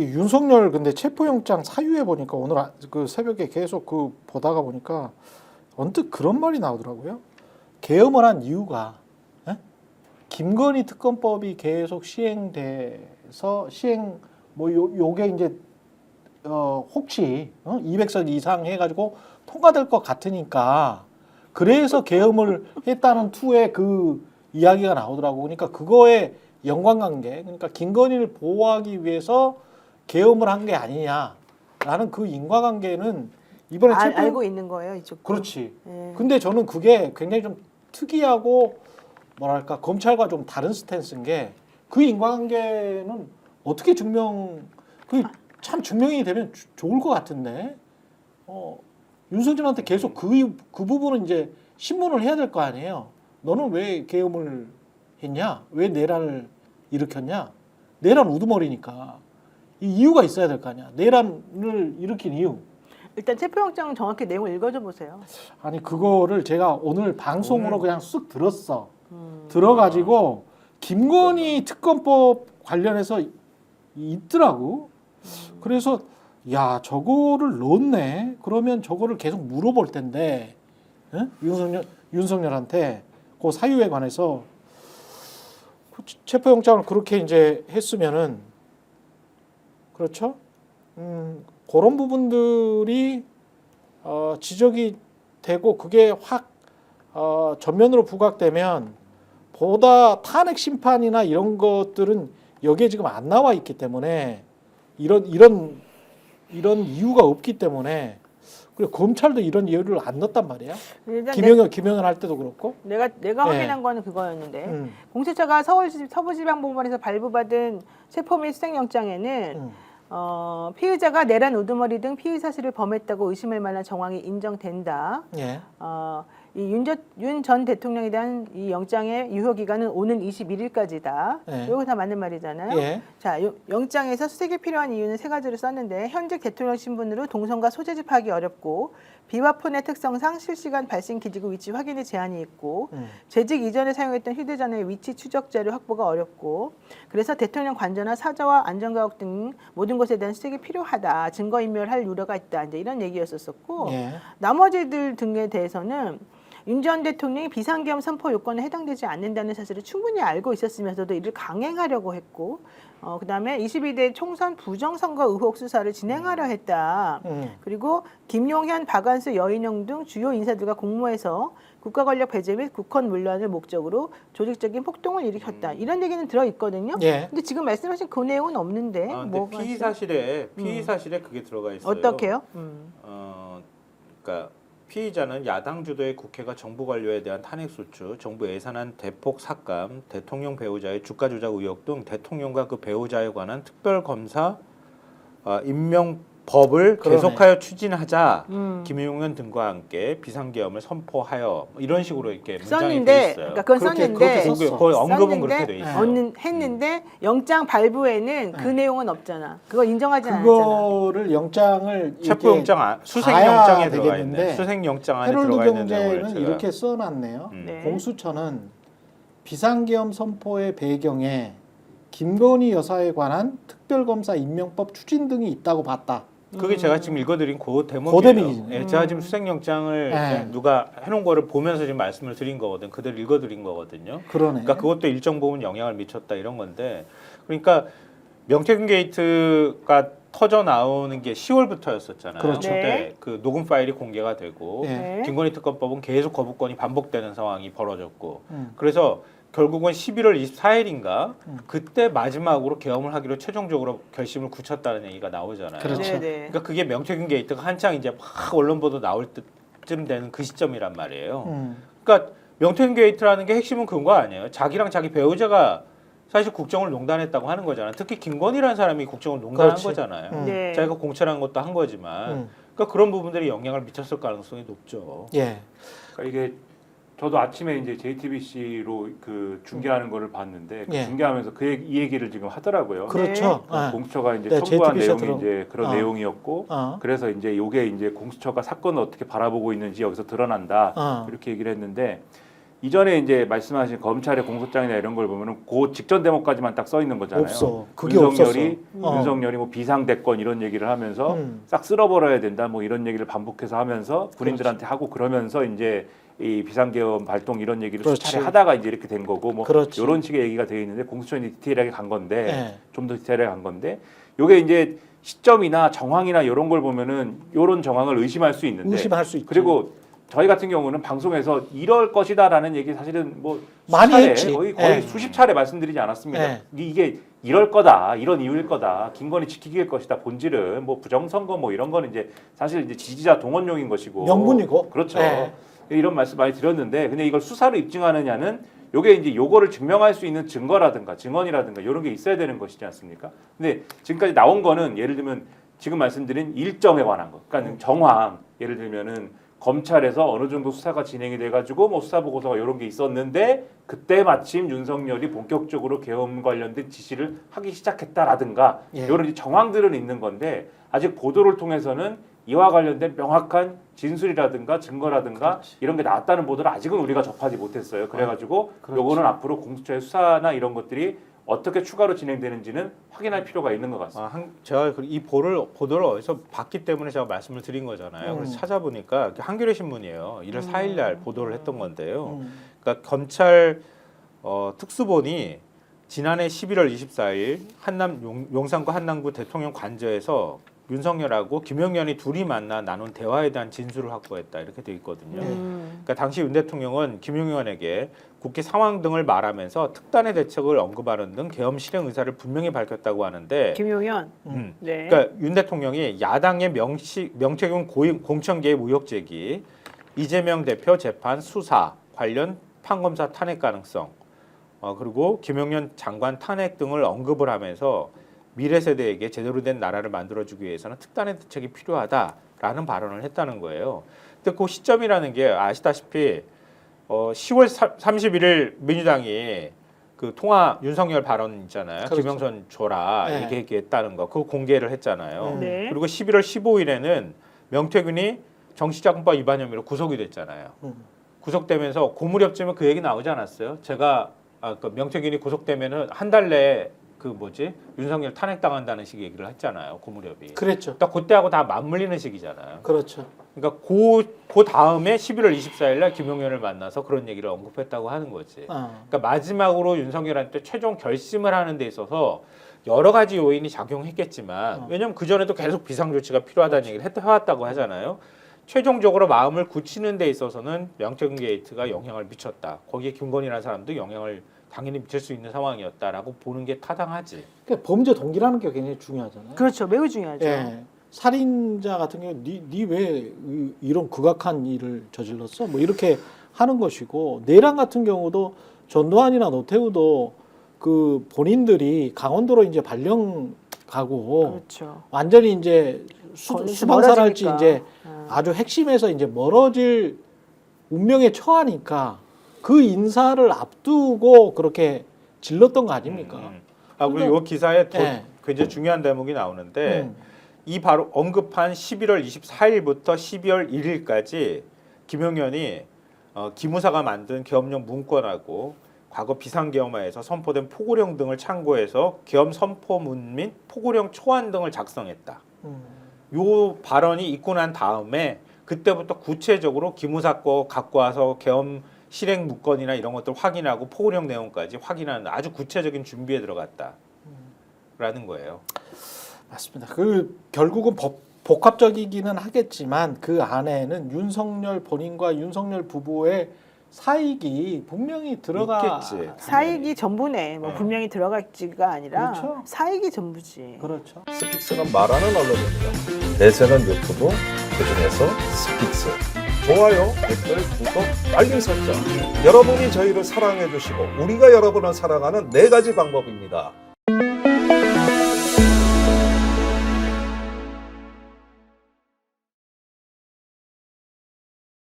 윤석열 근데 체포영장 사유에 보니까 오늘 그 새벽에 계속 그 보다가 보니까 언뜻 그런 말이 나오더라고요. 계엄을 한 이유가 김건희 특검법이 계속 시행돼서 뭐 요게 이제 혹시 200석 이상 해가지고 통과될 것 같으니까 그래서 계엄을 했다는 투의 그 이야기가 나오더라고. 그러니까 그거에 연관관계, 그러니까 김건희를 보호하기 위해서 계엄을 한 게 아니냐라는 그 인과관계는 이번에 알고 있는 거예요, 이쪽. 그렇지. 예. 근데 저는 그게 굉장히 좀 특이하고 뭐랄까 검찰과 좀 다른 스탠스인 게 그 인과관계는 어떻게 참 증명이 되면 좋을 것 같은데 윤석열한테 계속 그 부분은 이제 신문을 해야 될 거 아니에요. 너는 왜 계엄을 했냐? 왜 내란을 일으켰냐? 내란 우두머리니까 이 이유가 있어야 될 거 아니야. 내란을 일으킨 이유. 일단 체포영장 정확히 내용을 읽어줘 보세요. 아니 그거를 제가 오늘 방송으로 그냥 쑥 들었어. 들어가지고 김건희 특검법 관련해서 있더라고. 그래서 야 저거를 넣었네. 그러면 저거를 계속 물어볼 텐데 윤석열한테 그 사유에 관해서 체포영장을 그렇게 이제 했으면은 그렇죠? 그런 부분들이 지적이 되고 그게 확 전면으로 부각되면 보다 탄핵 심판이나 이런 것들은 여기에 지금 안 나와 있기 때문에 이런 이유가 없기 때문에 그리고 검찰도 이런 이유를 안 넣었단 말이야. 김영현 할 때도 그렇고. 내가 확인한 거는 그거였는데 공수처가 서부지방법원에서 발부받은 체포 및 수색영장에는 피의자가 내란 우두머리 등 피의 사실을 범했다고 의심할 만한 정황이 인정된다. 예. 이 윤 전 대통령에 대한 이 영장의 유효 기간은 오는 21일까지다. 예. 이거 다 맞는 말이잖아요. 예. 자, 영장에서 수색이 필요한 이유는 세 가지를 썼는데 현직 대통령 신분으로 동선과 소재지 파악이 어렵고 비화폰의 특성상 실시간 발신 기지국 위치 확인에 제한이 있고 재직 이전에 사용했던 휴대전화의 위치 추적 자료 확보가 어렵고 그래서 대통령 관저나 사저와 안전가옥 등 모든 것에 대한 수색이 필요하다. 증거인멸할 우려가 있다. 이제 이런 얘기였었고 예. 나머지들 등에 대해서는 윤 전 대통령이 비상계엄 선포 요건에 해당되지 않는다는 사실을 충분히 알고 있었으면서도 이를 강행하려고 했고 그다음에 22대 총선 부정선거 의혹 수사를 진행하려 했다. 그리고 김용현, 박완수, 여인영 등 주요 인사들과 공모해서 국가 권력 배제 및 국헌 문란을 목적으로 조직적인 폭동을 일으켰다. 이런 얘기는 들어있거든요. 예. 근데 지금 말씀하신 그 내용은 없는데. 근데 피의 사실에 그게 들어가 있어요. 어떻게요? 그러니까 피의자는 야당 주도의 국회가 정부 관료에 대한 탄핵 소추, 정부 예산안 대폭 삭감, 대통령 배우자의 주가 조작 의혹 등 대통령과 그 배우자에 관한 특별 검사 임명법을 계속하여 추진하자 김용현 등과 함께 비상계엄을 선포하여 이런 식으로 이렇게 문장이 돼 있어요. 그러니까 그건 썼는데 거의 언급은 그렇게 돼 있어요. 했는데 영장 발부에는 그 내용은 없잖아. 그걸 인정하지 않았잖아. 그거를 영장을 체포영장 수색영장에 들어가 있네. 수색영장 안에 들어가 있는 내용을 경제는 제가 이렇게 써놨네요. 네. 공수처는 비상계엄 선포의 배경에 김건희 여사에 관한 특별검사 임명법 추진 등이 있다고 봤다. 그게 제가 지금 읽어드린 그 대목이죠. 대목이에요. 예, 제가 지금 수색영장을 네. 누가 해놓은 거를 보면서 지금 말씀을 드린 거거든. 그대로 읽어드린 거거든요. 그러네. 그러니까 그것도 일정 부분 영향을 미쳤다 이런 건데, 그러니까 명태균 게이트가 터져 나오는 게 10월부터였었잖아요. 그렇죠. 네. 그때 그 녹음 파일이 공개가 되고 네. 김건희 특검법은 계속 거부권이 반복되는 상황이 벌어졌고, 그래서 결국은 11월 24일인가 그때 마지막으로 계엄을 하기로 최종적으로 결심을 굳혔다는 얘기가 나오잖아요. 그렇죠. 그러니까 그게 명태균 게이트가 한창 이제 막 언론 보도 나올 때쯤 되는 그 시점이란 말이에요. 그러니까 명태균 게이트라는 게 핵심은 그거 아니에요. 자기랑 자기 배우자가 사실 국정을 농단했다고 하는 거잖아요. 특히 김건희라는 사람이 국정을 농단한 그렇지. 거잖아요. 네. 자기가 공천한 것도 한 거지만 그러니까 그런 부분들이 영향을 미쳤을 가능성이 높죠. 예. 그러니까 이게 저도 아침에 이제 JTBC로 그 중계하는 거를 봤는데 그 예. 중계하면서 이 얘기를 지금 하더라고요. 그렇죠. 그 공수처가 이제 네, 첨부한 JTBC 내용이 이제 그런 내용이었고 그래서 그래서 이제 요게 이제 공수처가 사건을 어떻게 바라보고 있는지 여기서 드러난다 이렇게 얘기를 했는데 이전에 이제 말씀하신 검찰의 공소장이나 이런 걸 보면은 그 직전 대목까지만 딱 써 있는 거잖아요. 없어. 그게 없었어. 윤석열이 뭐 비상대권 이런 얘기를 하면서 싹 쓸어버려야 된다 뭐 이런 얘기를 반복해서 하면서 군인들한테 하고 그러면서 이제 이 비상계엄 발동 이런 얘기를 그렇지. 수차례 하다가 이제 이렇게 된 거고 뭐 그렇지. 이런 식의 얘기가 되어 있는데 공수처는 디테일하게 간 건데 네. 좀 더 디테일하게 간 건데 요게 이제 시점이나 정황이나 이런 걸 보면은 이런 정황을 의심할 수 있는데 의심할 수 있지. 그리고 저희 같은 경우는 방송에서 이럴 것이다라는 얘기 사실은 뭐 많이 수차례, 했지. 거의 예. 수십 차례 말씀드리지 않았습니다. 예. 이게 이럴 거다, 이런 이유일 거다, 김건희 지키기일 것이다. 본질은 뭐 부정선거 뭐 이런 거는 이제 사실 이제 지지자 동원용인 것이고 명분이고. 그렇죠. 예. 이런 말씀 많이 드렸는데 근데 이걸 수사로 입증하느냐는 요게 이제 요거를 증명할 수 있는 증거라든가 증언이라든가 이런 게 있어야 되는 것이지 않습니까? 근데 지금까지 나온 거는 예를 들면 지금 말씀드린 일정에 관한 거, 그러니까 정황 예를 들면은 검찰에서 어느 정도 수사가 진행이 돼가지고 뭐 수사 보고서가 이런 게 있었는데 그때 마침 윤석열이 본격적으로 계엄 관련된 지시를 하기 시작했다라든가 예. 이런 정황들은 있는 건데 아직 보도를 통해서는 이와 관련된 명확한 진술이라든가 증거라든가 그렇지. 이런 게 나왔다는 보도를 아직은 우리가 접하지 못했어요. 그래가지고 그렇지. 요거는 앞으로 공수처의 수사나 이런 것들이 어떻게 추가로 진행되는지는 확인할 필요가 있는 것 같습니다. 제가 이 보도를 어디서 봤기 때문에 제가 말씀을 드린 거잖아요. 그래서 찾아보니까 한겨레 신문이에요. 1월 4일 날 보도를 했던 건데요. 그러니까 검찰 특수본이 지난해 11월 24일 용산구 한남구 대통령 관저에서 윤석열하고 김용현이 둘이 만나 나눈 대화에 대한 진술을 확보했다 이렇게 돼 있거든요. 그러니까 당시 윤 대통령은 김용현에게 국회 상황 등을 말하면서 특단의 대책을 언급하는 등 계엄 실행 의사를 분명히 밝혔다고 하는데 김용현. 네. 그러니까 윤 대통령이 야당의 명태균 공천 개입 의혹 제기, 이재명 대표 재판 수사 관련 판검사 탄핵 가능성, 그리고 김용현 장관 탄핵 등을 언급을 하면서 미래 세대에게 제대로 된 나라를 만들어주기 위해서는 특단의 대책이 필요하다라는 발언을 했다는 거예요. 근데 그 시점이라는 게 아시다시피 10월 31일 민주당이 그 통화 윤석열 발언 있잖아요. 그렇죠. 김영선 줘라 네. 이렇게 얘기했다는 거, 그거 공개를 했잖아요. 네. 그리고 11월 15일에는 명태균이 정치자금법 위반 혐의로 구속이 됐잖아요. 구속되면서 그 무렵쯤에 그 얘기 나오지 않았어요? 제가 그 명태균이 구속되면은 한 달 내에 윤석열 탄핵당한다는 식의 얘기를 했잖아요. 그 무렵이. 그랬죠. 딱 그때하고 다 맞물리는 시기잖아요. 그렇죠. 그러니까 그 다음에 11월 24일 날 김용현을 만나서 그런 얘기를 언급했다고 하는 거지. 그러니까 마지막으로 윤석열한테 최종 결심을 하는 데 있어서 여러 가지 요인이 작용했겠지만 왜냐하면 그전에도 계속 비상조치가 필요하다는 얘기를 해왔다고 하잖아요. 최종적으로 마음을 굳히는 데 있어서는 명태균 게이트가 영향을 미쳤다. 거기에 김건희라는 사람도 영향을 당연히 미칠 수 있는 상황이었다라고 보는 게 타당하지. 그러니까 범죄 동기라는 게 굉장히 중요하잖아요. 그렇죠. 매우 중요하죠. 예. 살인자 같은 경우 니 왜 이런 극악한 일을 저질렀어? 뭐 이렇게 하는 것이고 내란 같은 경우도 전두환이나 노태우도 그 본인들이 강원도로 이제 발령 가고 그렇죠. 완전히 이제 거기서 수방사랄지 멀어지니까. 이제 아주 핵심에서 이제 멀어질 운명에 처하니까 그 인사를 앞두고 그렇게 질렀던 거 아닙니까? 그리고 이 기사에 예. 굉장히 중요한 대목이 나오는데 이 바로 언급한 11월 24일부터 12월 1일까지 김용현이 기무사가 만든 계엄령 문건하고 과거 비상계엄하에서 선포된 포고령 등을 참고해서 계엄 선포문 및 포고령 초안 등을 작성했다. 요 발언이 있고 난 다음에 그때부터 구체적으로 기무사 거 갖고 와서 계엄 실행 문건이나 이런 것들 확인하고 포고령 내용까지 확인하는 아주 구체적인 준비에 들어갔다라는 거예요. 맞습니다. 그 결국은 복합적이기는 하겠지만 그 안에는 윤석열 본인과 윤석열 부부의 사익이 분명히 들어가 있겠지. 사익이 전부네. 뭐 네. 분명히 들어갈지가 아니라 그렇죠. 사익이 전부지. 그렇죠. 스픽스는 말하는 언론입니다. 대세는 유튜브, 그중에서 스픽스. 좋아요, 댓글, 구독, 알림 설정. 여러분이 저희를 사랑해 주시고 우리가 여러분을 사랑하는 4가지 방법입니다.